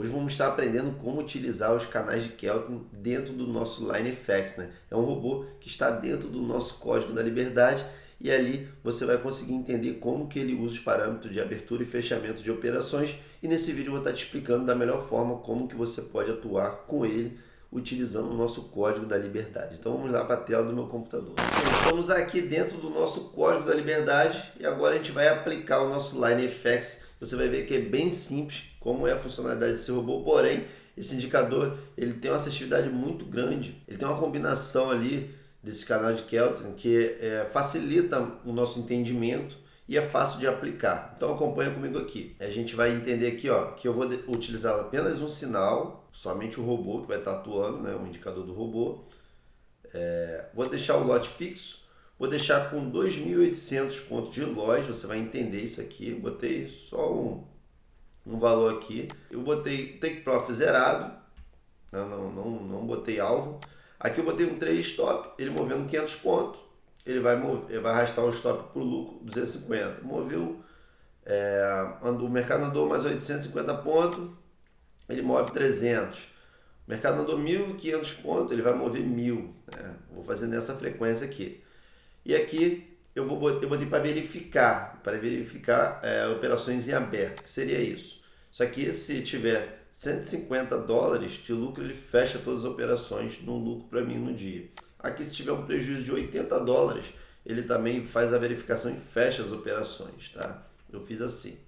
Hoje vamos estar aprendendo como utilizar os canais de Kelvin dentro do nosso LineFX, né? É um robô que está dentro do nosso código da liberdade e ali você vai conseguir entender como que ele usa os parâmetros de abertura e fechamento de operações, e nesse vídeo eu vou estar te explicando da melhor forma como que você pode atuar com ele utilizando o nosso código da liberdade. Então vamos lá para a tela do meu computador. Então, estamos aqui dentro do nosso código da liberdade e agora a gente vai aplicar o nosso LineFX. Você vai ver que é bem simples como é a funcionalidade desse robô, porém esse indicador ele tem uma acessibilidade muito grande. Ele tem uma combinação ali desse canal de Kelvin que facilita o nosso entendimento e é fácil de aplicar. Então acompanha comigo aqui. A gente vai entender aqui, ó, que eu vou utilizar apenas um sinal, somente o robô que vai estar atuando, né, o indicador do robô. Vou deixar o lote fixo, vou deixar com 2.800 pontos de loja, você vai entender isso aqui. Eu botei só um valor aqui. Eu botei take profit zerado, não botei alvo. Aqui eu botei um trade stop, ele movendo 500 pontos. Ele vai arrastar o stop para o lucro 250. Moveu, o mercado andou mais 850 pontos, ele move 300. O mercado andou 1.500 pontos, ele vai mover 1.000. Né? Vou fazer nessa frequência aqui. E aqui eu botei para verificar operações em aberto. Que seria isso? Isso aqui, se tiver 150 dólares de lucro, ele fecha todas as operações no lucro para mim no dia. Aqui, se tiver um prejuízo de 80 dólares, ele também faz a verificação e fecha as operações, tá? Eu fiz assim.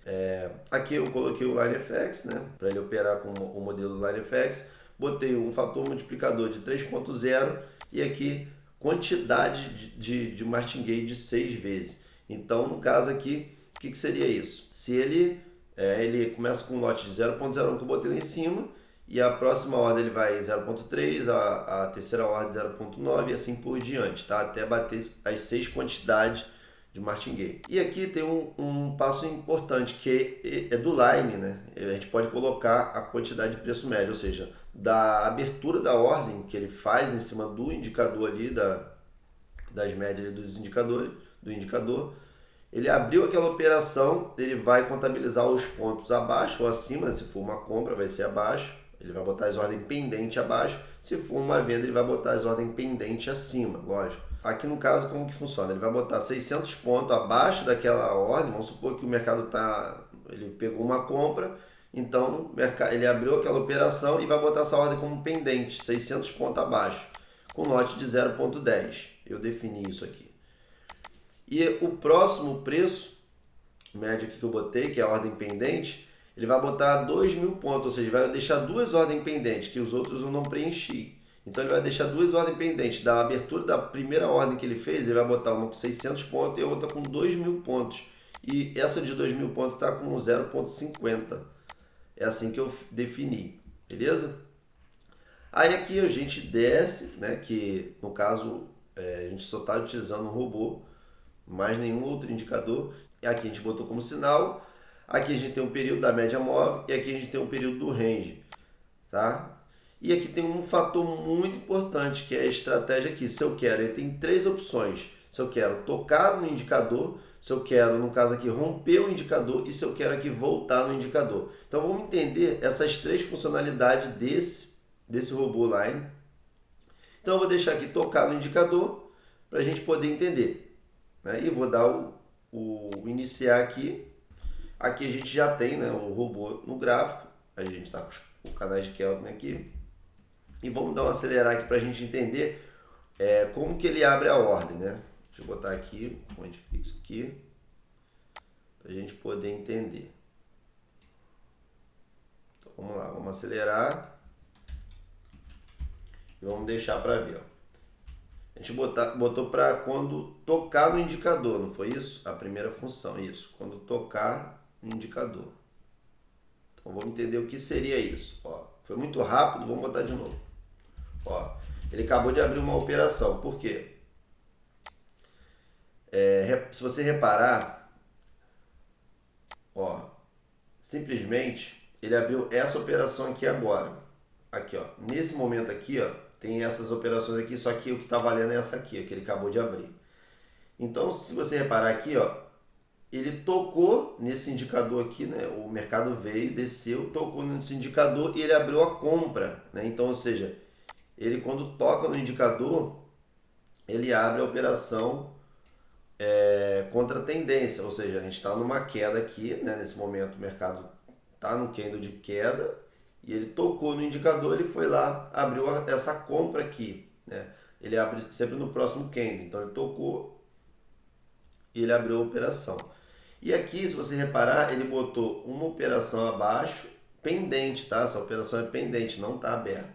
Aqui eu coloquei o LineFX, né? Para ele operar com o modelo LineFX. Botei um fator multiplicador de 3.0 e aqui quantidade de martingale de 6 vezes. Então, no caso aqui, o que seria isso? Se ele começa com um lote de 0.01 que eu botei lá em cima, e a próxima ordem ele vai 0.3, a terceira ordem 0.9 e assim por diante, tá? Até bater as 6 quantidades de martingale. E aqui tem um passo importante que é do line, né? A gente pode colocar a quantidade de preço médio, ou seja, da abertura da ordem que ele faz em cima do indicador ali, das médias dos indicadores, do indicador. Ele abriu aquela operação, ele vai contabilizar os pontos abaixo ou acima. Se for uma compra, vai ser abaixo. Ele vai botar as ordens pendentes abaixo. Se for uma venda, ele vai botar as ordens pendentes acima, lógico. Aqui no caso, como que funciona? Ele vai botar 600 pontos abaixo daquela ordem. Vamos supor que o mercado ele pegou uma compra, então ele abriu aquela operação e vai botar essa ordem como pendente, 600 pontos abaixo, com lote de 0.10. Eu defini isso aqui. E o próximo preço médio aqui que eu botei, que é a ordem pendente, ele vai botar 2.000 pontos, ou seja, vai deixar duas ordens pendentes, que os outros eu não preenchi. Então ele vai deixar duas ordens pendentes. Da abertura da primeira ordem que ele fez, ele vai botar uma com 600 pontos e a outra com 2.000 pontos. E essa de 2.000 pontos está com 0.50. É assim que eu defini, beleza? Aí aqui a gente desce, né, que no caso a gente só está utilizando um robô, mais nenhum outro indicador. E aqui a gente botou como sinal. Aqui a gente tem um período da média móvel e aqui a gente tem um período do range, tá? E aqui tem um fator muito importante, que é a estratégia aqui. Se eu quero, ele tem 3 opções. Se eu quero tocar no indicador, se eu quero, no caso aqui, romper o indicador e se eu quero aqui voltar no indicador. Então vamos entender essas 3 funcionalidades desse robô Line. Então eu vou deixar aqui tocar no indicador para a gente poder entender, né? E vou dar o iniciar aqui. Aqui a gente já tem, né, o robô no gráfico. A gente está com o canal de Kelvin aqui. E vamos dar uma acelerar aqui para a gente entender como que ele abre a ordem, né? Deixa eu botar aqui, ponto fixo aqui, para a gente poder entender. Então vamos lá, vamos acelerar. E vamos deixar para ver, ó. A gente botou para quando tocar no indicador, não foi isso? A primeira função, isso. Quando tocar no indicador. Então vamos entender o que seria isso. Ó, foi muito rápido, vamos botar de novo. Ó, ele acabou de abrir uma operação. Por quê? Se você reparar, ó, simplesmente ele abriu essa operação aqui agora. Aqui, ó, nesse momento aqui, ó, tem essas operações aqui, só que o que está valendo é essa aqui, ó, que ele acabou de abrir. Então, se você reparar aqui, ó, ele tocou nesse indicador aqui, né? O mercado veio, desceu, tocou nesse indicador e ele abriu a compra, né? Então, ou seja, ele quando toca no indicador, ele abre a operação contra a tendência, ou seja, a gente está numa queda aqui, né? Nesse momento o mercado está no candle de queda e ele tocou no indicador, ele foi lá, abriu essa compra aqui, né? Ele abre sempre no próximo candle, então ele tocou e ele abriu a operação. E aqui, se você reparar, ele botou uma operação abaixo, pendente, tá? Essa operação é pendente, não está aberta,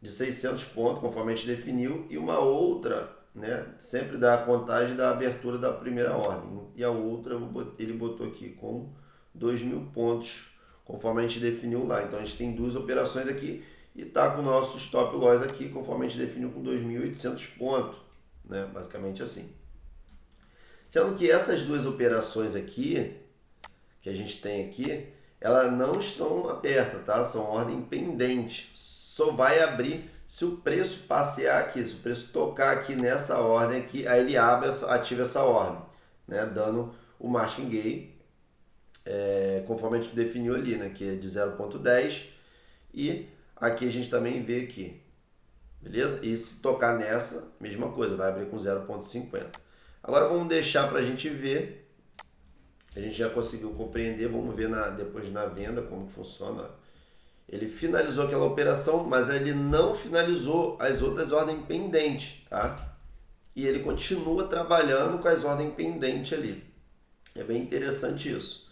de 600 pontos, conforme a gente definiu, e uma outra, né? Sempre da contagem da abertura da primeira ordem. E a outra ele botou aqui com 2.000 pontos, conforme a gente definiu lá. Então a gente tem duas operações aqui e tá com o nosso stop loss aqui, conforme a gente definiu com 2.800 pontos, né? Basicamente assim. Sendo que essas duas operações aqui, que a gente tem aqui, elas não estão abertas, tá? São ordem pendente. Só vai abrir se o preço passear aqui, se o preço tocar aqui nessa ordem aqui, aí ele abre, ativa essa ordem, né? Dando o margin gain, conforme a gente definiu ali, né? Que é de 0,10 e aqui a gente também vê aqui, beleza? E se tocar nessa, mesma coisa, vai abrir com 0,50. Agora vamos deixar para a gente ver. A gente já conseguiu compreender, vamos ver depois na venda como que funciona. Ele finalizou aquela operação, mas ele não finalizou as outras ordens pendentes, tá? E ele continua trabalhando com as ordens pendentes ali. É bem interessante isso.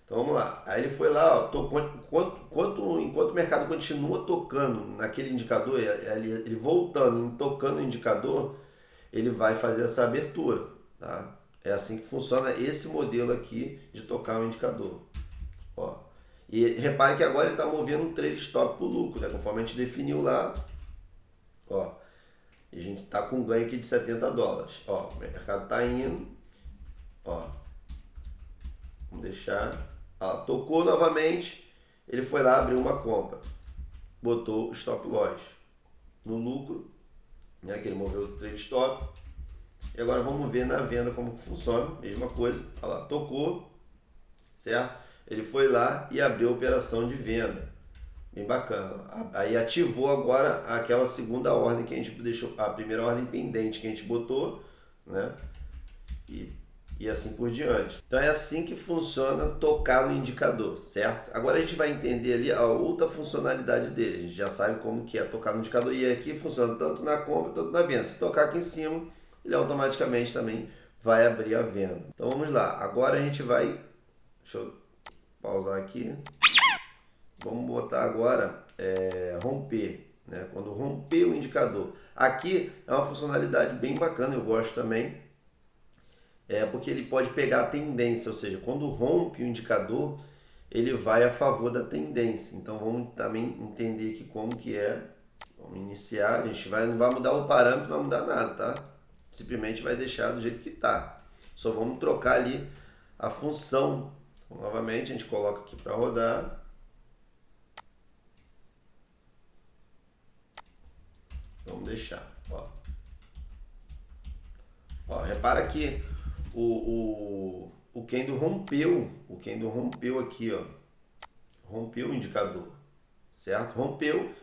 Então vamos lá. Aí ele foi lá, ó, enquanto o mercado continua tocando naquele indicador, ele voltando e tocando o indicador, ele vai fazer essa abertura, tá? É assim que funciona esse modelo aqui de tocar o indicador. Ó. E repare que agora ele está movendo um trade stop para o lucro, né? Conforme a gente definiu lá. Ó. E a gente está com um ganho aqui de 70 dólares. Ó, o mercado está indo. Ó. Vamos deixar. Ó, tocou novamente. Ele foi lá, abriu uma compra. Botou o stop loss no lucro, né, que ele moveu o trade stop. E agora vamos ver na venda como que funciona. Mesma coisa. Olha lá, tocou, certo? Ele foi lá e abriu a operação de venda. Bem bacana. Aí ativou agora aquela segunda ordem que a gente deixou, a primeira ordem pendente que a gente botou, né? E assim por diante. Então é assim que funciona tocar no indicador, certo? Agora a gente vai entender ali a outra funcionalidade dele. A gente já sabe como que é tocar no indicador e aqui funciona tanto na compra quanto na venda. Se tocar aqui em cima, ele automaticamente também vai abrir a venda. Então vamos lá. Agora a gente vai... Deixa eu pausar aqui. Vamos botar agora romper, né? Quando romper o indicador. Aqui é uma funcionalidade bem bacana, eu gosto também. Porque ele pode pegar a tendência, ou seja, quando rompe o indicador, ele vai a favor da tendência. Então vamos também entender aqui como que é. Vamos iniciar, a gente não vai mudar o parâmetro, não vai mudar nada, tá? Simplesmente vai deixar do jeito que está. Só vamos trocar ali a função. Então, novamente a gente coloca aqui para rodar. Vamos deixar. Ó, repara que o candle rompeu aqui, ó. Rompeu o indicador, certo? Rompeu.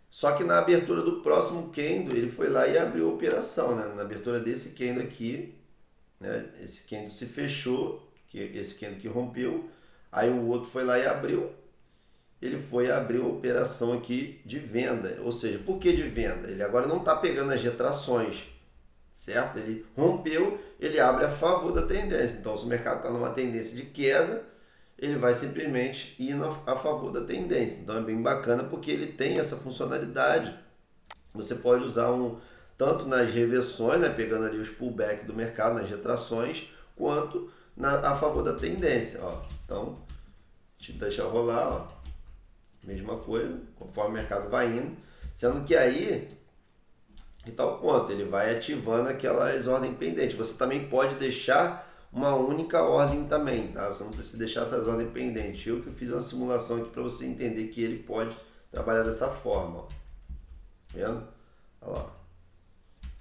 Só que na abertura do próximo candle, ele foi lá e abriu a operação, né? Na abertura desse candle aqui, né? Esse candle se fechou, esse candle que rompeu. Aí o outro foi lá e abriu. Ele foi abrir a operação aqui de venda. Ou seja, por que de venda? Ele agora não está pegando as retrações, certo? Ele rompeu, ele abre a favor da tendência. Então, se o mercado está numa tendência de queda, ele vai simplesmente ir a favor da tendência. Então, é bem bacana porque ele tem essa funcionalidade. Você pode usar tanto nas reversões, né, pegando ali os pullback do mercado, nas retrações, quanto a favor da tendência. Ó. Então, deixa eu rolar, ó. Mesma coisa, conforme o mercado vai indo. Sendo que aí... E tal ponto, ele vai ativando aquelas ordens pendentes. Você também pode deixar uma única ordem também, tá? Você não precisa deixar essas ordens pendentes. Eu que fiz uma simulação aqui para você entender que ele pode trabalhar dessa forma, ó. Vendo? Olha lá.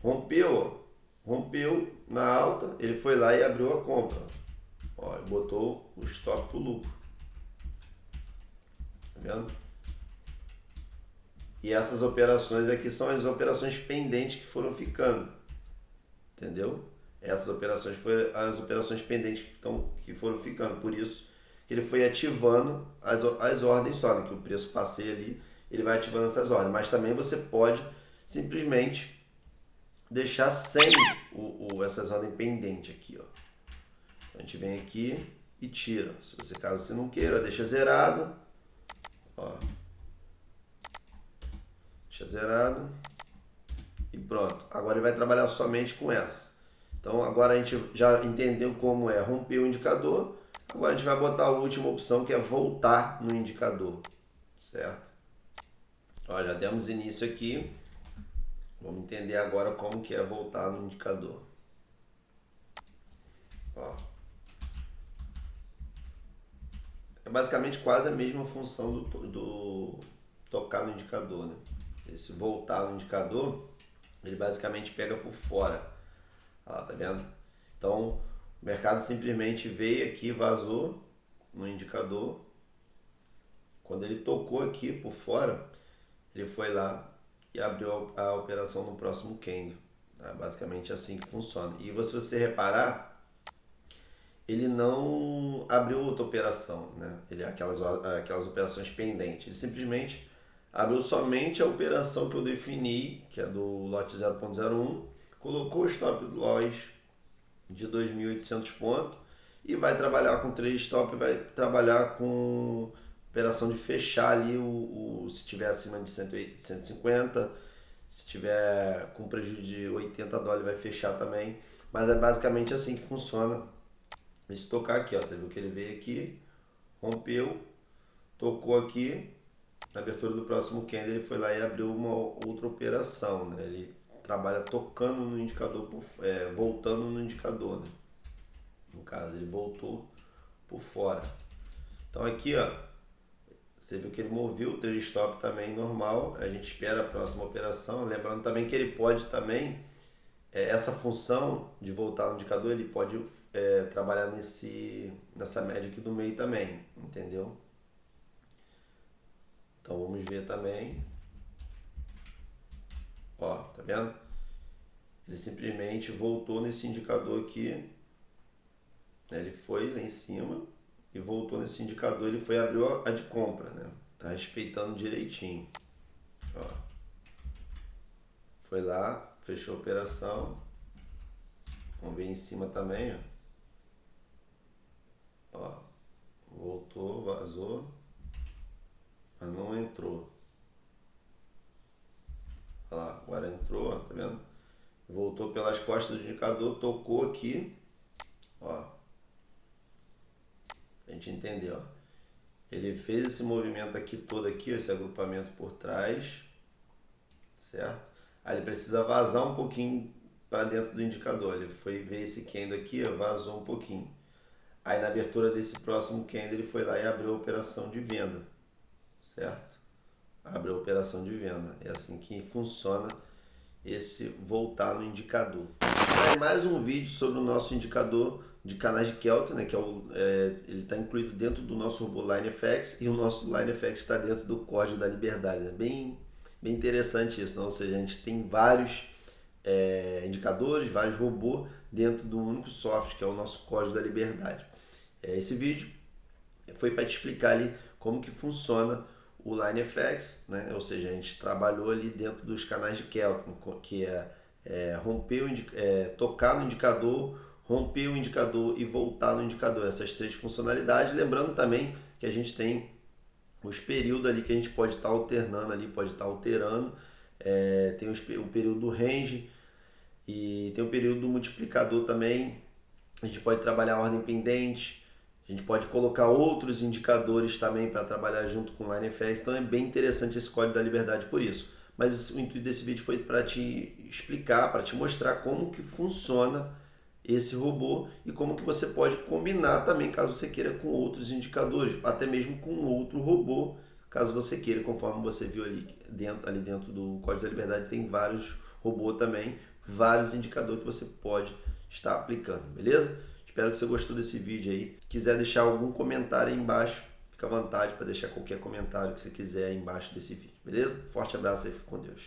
Rompeu, ó. Rompeu na alta, ele foi lá e abriu a compra. Ó, botou o stop pro lucro. Tá vendo? E essas operações aqui são as operações pendentes que foram ficando. Entendeu? Essas operações foram as operações pendentes que foram ficando. Por isso que ele foi ativando as ordens só, né? Que o preço passei ali, ele vai ativando essas ordens. Mas também você pode simplesmente deixar sem essas ordens pendentes aqui, ó. A gente vem aqui e tira. Se você, caso você não queira, deixa zerado. Ó. Deixa zerado. E pronto. Agora ele vai trabalhar somente com essa. Então agora a gente já entendeu como é romper o indicador. Agora a gente vai botar a última opção, que é voltar no indicador. Certo? Ó, já demos início aqui. Vamos entender agora como que é voltar no indicador. Ó. É basicamente quase a mesma função do tocar no indicador, né? Esse voltar no indicador, ele basicamente pega por fora. Olha lá, tá vendo? Então, o mercado simplesmente veio aqui, vazou no indicador. Quando ele tocou aqui por fora, ele foi lá e abriu a operação no próximo candle. Tá? Basicamente assim que funciona. E se você reparar, ele não abriu outra operação, né? Aquelas operações pendentes. Ele simplesmente abriu somente a operação que eu defini, que é do lote 0.01, colocou o stop loss de 2.800 pontos e vai trabalhar com 3 stop, vai trabalhar com operação de fechar ali se tiver acima de 150, se tiver com prejuízo de 80 dólares vai fechar também, mas é basicamente assim que funciona. Se tocar aqui, ó, você viu que ele veio aqui, rompeu, tocou aqui, na abertura do próximo candle ele foi lá e abriu uma outra operação, né? Ele trabalha tocando no indicador, voltando no indicador, né? No caso, ele voltou por fora. Então aqui, ó, você viu que ele moveu o trade stop também normal. A gente espera a próxima operação. Lembrando também que ele pode também, essa função de voltar no indicador, ele pode trabalhar nessa média aqui do meio também, entendeu? Então vamos ver também. Ó, tá vendo? Ele simplesmente voltou nesse indicador aqui. Ele foi lá em cima e voltou nesse indicador. Ele foi abrir a de compra, né? Tá respeitando direitinho. Ó. Foi lá, fechou a operação. Vamos ver em cima também, ó. Voltou, vazou, mas não entrou. Olha lá, agora entrou, ó, tá vendo? Voltou pelas costas do indicador, tocou aqui, ó. A gente entendeu, ó. Ele fez esse movimento aqui todo aqui, esse agrupamento por trás, certo? Aí ele precisa vazar um pouquinho para dentro do indicador. Ele foi ver esse candle aqui, ó, vazou um pouquinho. Aí na abertura desse próximo candle ele foi lá e abriu a operação de venda, certo? Abriu a operação de venda. É assim que funciona esse voltar no indicador. É mais um vídeo sobre o nosso indicador de canais de Kelton, né? Que ele está incluído dentro do nosso robô LineFX e o nosso LineFX está dentro do Código da Liberdade. É bem interessante isso, não? Ou seja, a gente tem vários indicadores, vários robôs dentro do único software que é o nosso Código da Liberdade. Esse vídeo foi para te explicar ali como que funciona o LineFX, né? Ou seja, a gente trabalhou ali dentro dos canais de Kelton, que tocar no indicador, romper o indicador e voltar no indicador. Essas 3 funcionalidades. Lembrando também que a gente tem os períodos ali que a gente pode estar alternando ali, pode estar alterando. Tem o período do range e tem o período do multiplicador também. A gente pode trabalhar a ordem pendente. A gente pode colocar outros indicadores também para trabalhar junto com o LineFX. Então é bem interessante esse Código da Liberdade por isso. Mas o intuito desse vídeo foi para te explicar, para te mostrar como que funciona esse robô e como que você pode combinar também, caso você queira, com outros indicadores, até mesmo com outro robô, caso você queira, conforme você viu ali dentro do Código da Liberdade, tem vários robôs também, vários indicadores que você pode estar aplicando, beleza? Espero que você gostou desse vídeo aí. Se quiser deixar algum comentário aí embaixo, fica à vontade para deixar qualquer comentário que você quiser aí embaixo desse vídeo, beleza? Forte abraço aí, fica com Deus.